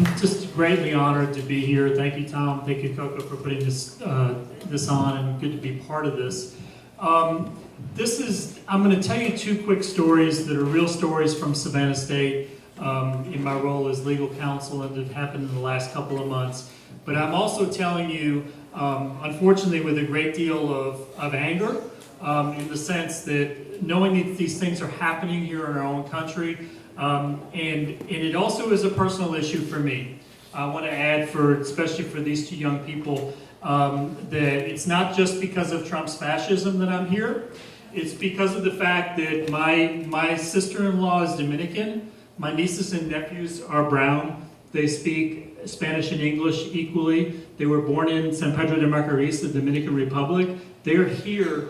I'm just greatly honored to be here. Thank you, Tom. Thank you, Coco, for putting this on, and good to be part of this. I'm going to tell you two quick stories that are real stories from Savannah State in my role as legal counsel, and that happened in the last couple of months. But I'm also telling you, unfortunately, with a great deal of anger, in the sense that knowing that these things are happening here in our own country, and it also is a personal issue for me. I want to add, especially for these two young people, that it's not just because of Trump's fascism that I'm here. It's because of the fact that my sister-in-law is Dominican. My nieces and nephews are brown. They speak Spanish and English equally. They were born in San Pedro de Macorís, the Dominican Republic. They're here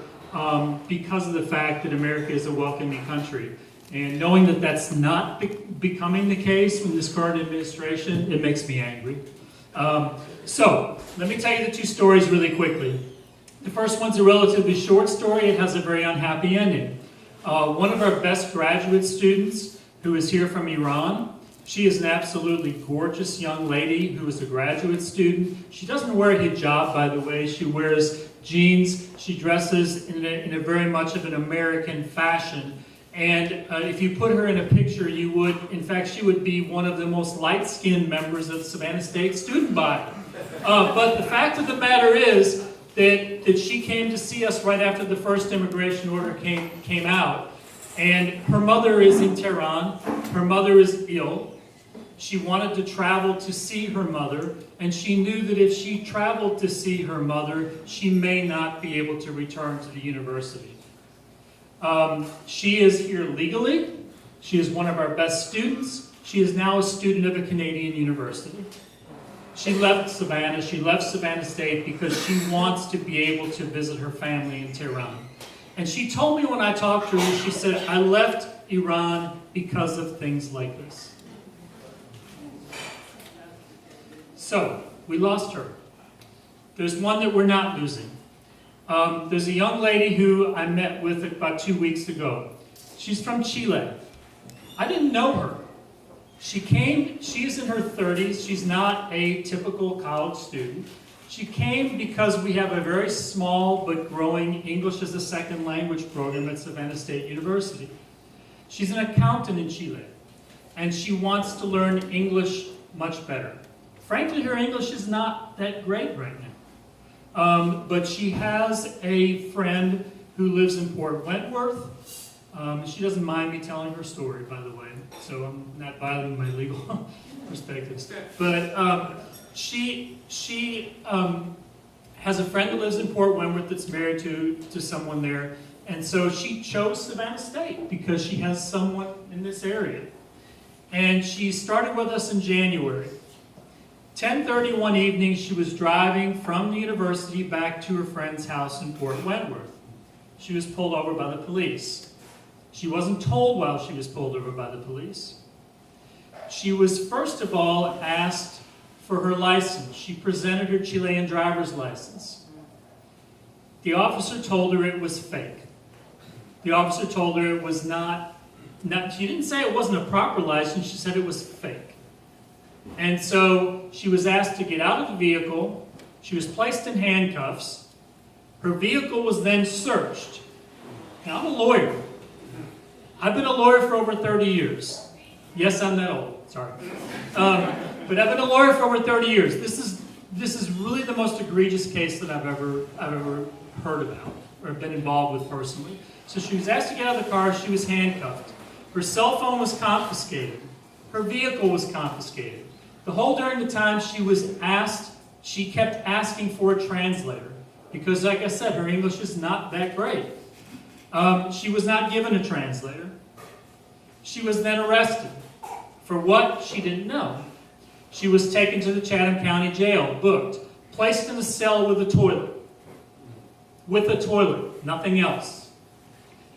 because of the fact that America is a welcoming country. And knowing that that's not becoming the case with this current administration, it makes me angry. So, let me tell you the two stories really quickly. The first one's a relatively short story. It has a very unhappy ending. One of our best graduate students, who is here from Iran, she is an absolutely gorgeous young lady who is a graduate student. She doesn't wear a hijab, by the way. She wears jeans. She dresses in a very much of an American fashion. And if you put her in a picture, you would, in fact, she would be one of the most light-skinned members of the Savannah State student body. But the fact of the matter is that she came to see us right after the first immigration order came out. And her mother is in Tehran. Her mother is ill. She wanted to travel to see her mother, and she knew that if she traveled to see her mother, she may not be able to return to the university. She is here legally. She is one of our best students. She is now a student of a Canadian university. She left Savannah. She left Savannah State because she wants to be able to visit her family in Tehran. And she told me when I talked to her, she said, I left Iran because of things like this. So, we lost her. There's one that we're not losing. There's a young lady who I met with about 2 weeks ago. She's from Chile. I didn't know her. She's in her 30s. She's not a typical college student. She came because we have a very small but growing English as a second language program at Savannah State University. She's an accountant in Chile, and she wants to learn English much better. Frankly, her English is not that great right now. But she has a friend who lives in Port Wentworth. She doesn't mind me telling her story, by the way, so I'm not violating my legal perspectives. But she has a friend that lives in Port Wentworth that's married to someone there, and so she chose Savannah State because she has someone in this area. And she started with us in January. 10:30 one evening, she was driving from the university back to her friend's house in Port Wentworth. She was pulled over by the police. She wasn't told while she was pulled over by the police. She was, first of all, asked for her license. She presented her Chilean driver's license. The officer told her it was fake. The officer told her it was not, she didn't say it wasn't a proper license, she said it was fake. And so she was asked to get out of the vehicle. She was placed in handcuffs. Her vehicle was then searched. Now, I'm a lawyer. I've been a lawyer for over 30 years. Yes, I'm that old. Sorry. But I've been a lawyer for over 30 years. This is really the most egregious case that I've ever heard about or been involved with personally. So she was asked to get out of the car. She was handcuffed. Her cell phone was confiscated. Her vehicle was confiscated. The whole during the time she was asked, she kept asking for a translator because, like I said, her English is not that great. She was not given a translator. She was then arrested. For what? She didn't know. She was taken to the Chatham County Jail, booked, placed in a cell with a toilet. With a toilet, nothing else.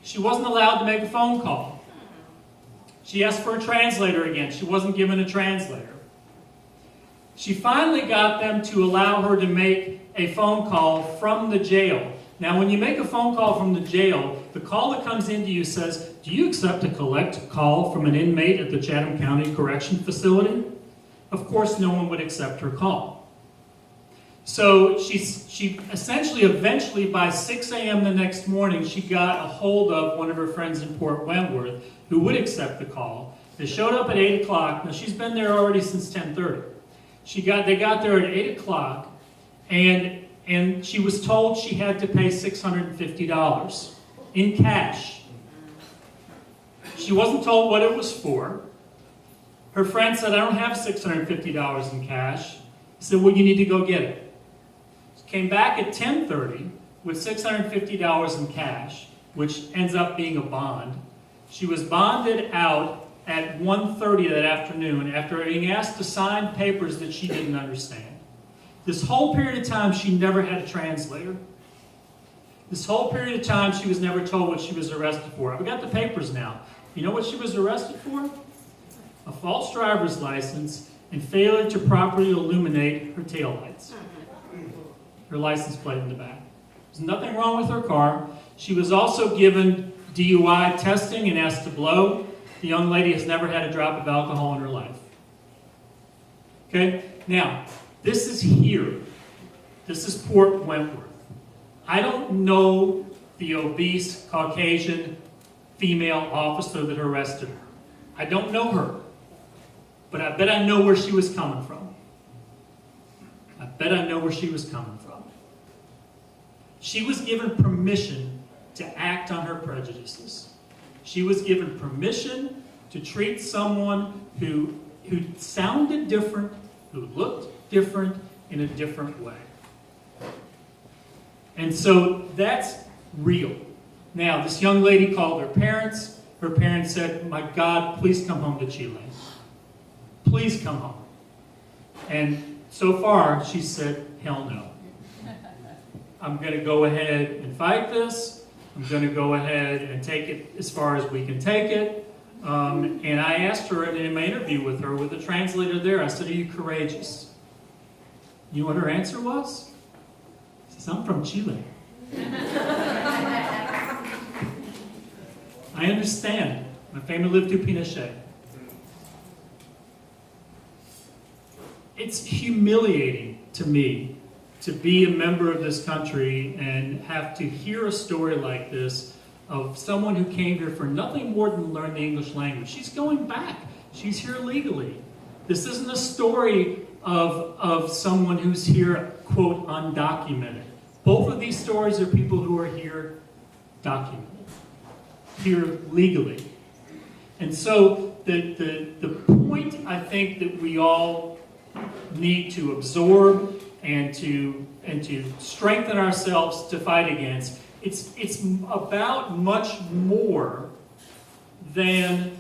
She wasn't allowed to make a phone call. She asked for a translator again. She wasn't given a translator. She finally got them to allow her to make a phone call from the jail. Now, when you make a phone call from the jail, the call that comes into you says, do you accept a collect call from an inmate at the Chatham County Correction Facility? of course no one would accept her call. So she eventually by 6 a.m. the next morning, she got a hold of one of her friends in Port Wentworth who would accept the call. They showed up at 8 o'clock. Now she's been there already since 10:30. They got there at 8 o'clock, and she was told she had to pay $650 in cash. She wasn't told what it was for. Her friend said, "I don't have $650 in cash." He said, "Well, you need to go get it." She came back at 10:30 with $650 in cash, which ends up being a bond. She was bonded out at 1:30 that afternoon after being asked to sign papers that she didn't understand. This whole period of time, she never had a translator. This whole period of time, she was never told what she was arrested for. I've got the papers now. You know what she was arrested for? A false driver's license and failure to properly illuminate her taillights. Her license plate in the back. There's nothing wrong with her car. She was also given DUI testing and asked to blow. The young lady has never had a drop of alcohol in her life. Okay? Now, this is here. This is Port Wentworth. I don't know the obese Caucasian female officer that arrested her. I don't know her. But I bet I know where she was coming from. I bet I know where she was coming from. She was given permission to act on her prejudices. She was given permission to treat someone who sounded different, who looked different, in a different way. And so that's real. Now, this young lady called her parents. Her parents said, "My God, please come home to Chile. Please come home." And so far, she said, "Hell no. I'm going to go ahead and fight this. I'm going to go ahead and take it as far as we can take it." And I asked her in my interview with her, with the translator there, I said, "Are you courageous?" You know what her answer was? She says, "I'm from Chile." I understand. My family lived through Pinochet. It's humiliating to me to be a member of this country and have to hear a story like this of someone who came here for nothing more than learn the English language. She's going back. She's here legally. This isn't a story of someone who's here, quote, undocumented. Both of these stories are people who are here documented, here legally. And so the point I think that we all need to absorb and to strengthen ourselves to fight against, it's about much more than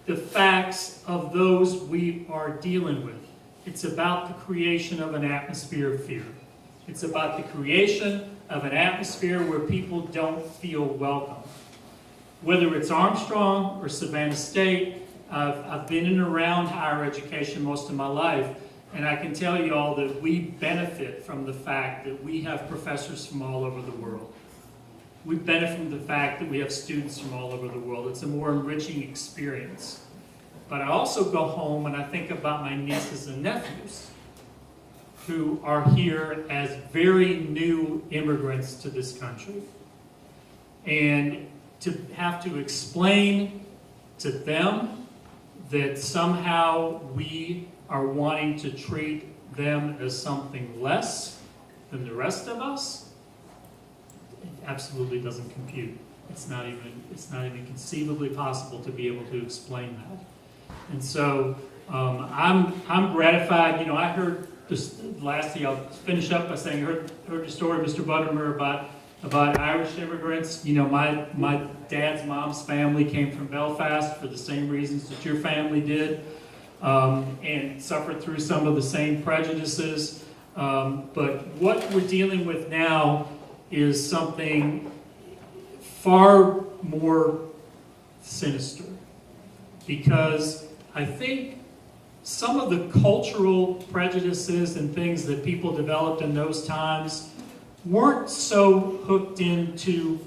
the facts of those we are dealing with. It's about the creation of an atmosphere of fear. It's about the creation of an atmosphere where people don't feel welcome. Whether it's Armstrong or Savannah State, I've been in and around higher education most of my life, and I can tell you all that we benefit from the fact that we have professors from all over the world. We benefit from the fact that we have students from all over the world. It's a more enriching experience. But I also go home and I think about my nieces and nephews who are here as very new immigrants to this country. And to have to explain to them that somehow we are wanting to treat them as something less than the rest of us, it absolutely doesn't compute. It's not even conceivably possible to be able to explain that. And so I'm gratified. You know, I heard just lastly, I'll finish up by saying I heard the story of Mr. Buttermer about Irish immigrants. You know, my dad's mom's family came from Belfast for the same reasons that your family did, and suffered through some of the same prejudices. But what we're dealing with now is something far more sinister, because I think some of the cultural prejudices and things that people developed in those times weren't so hooked into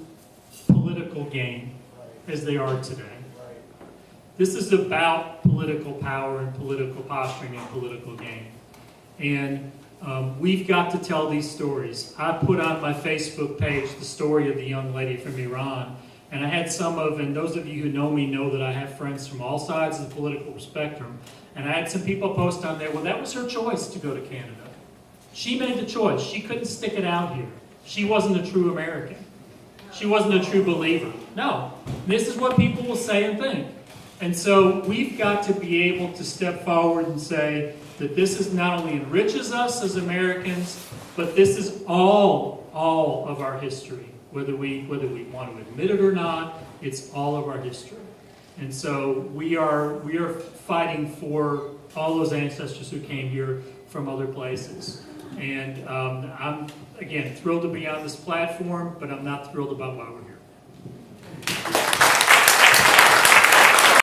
political gain as they are today. This is about political power and political posturing and political gain. And we've got to tell these stories. I put on my Facebook page the story of the young lady from Iran. And I had and those of you who know me know that I have friends from all sides of the political spectrum. And I had some people post on there, well, that was her choice to go to Canada. She made the choice. She couldn't stick it out here. She wasn't a true American. She wasn't a true believer. No. This is what people will say and think. And so we've got to be able to step forward and say that this is not only enriches us as Americans, but this is all of our history. Whether we want to admit it or not, it's all of our history. And so we are fighting for all those ancestors who came here from other places. And I'm, again, thrilled to be on this platform, but I'm not thrilled about why we're here.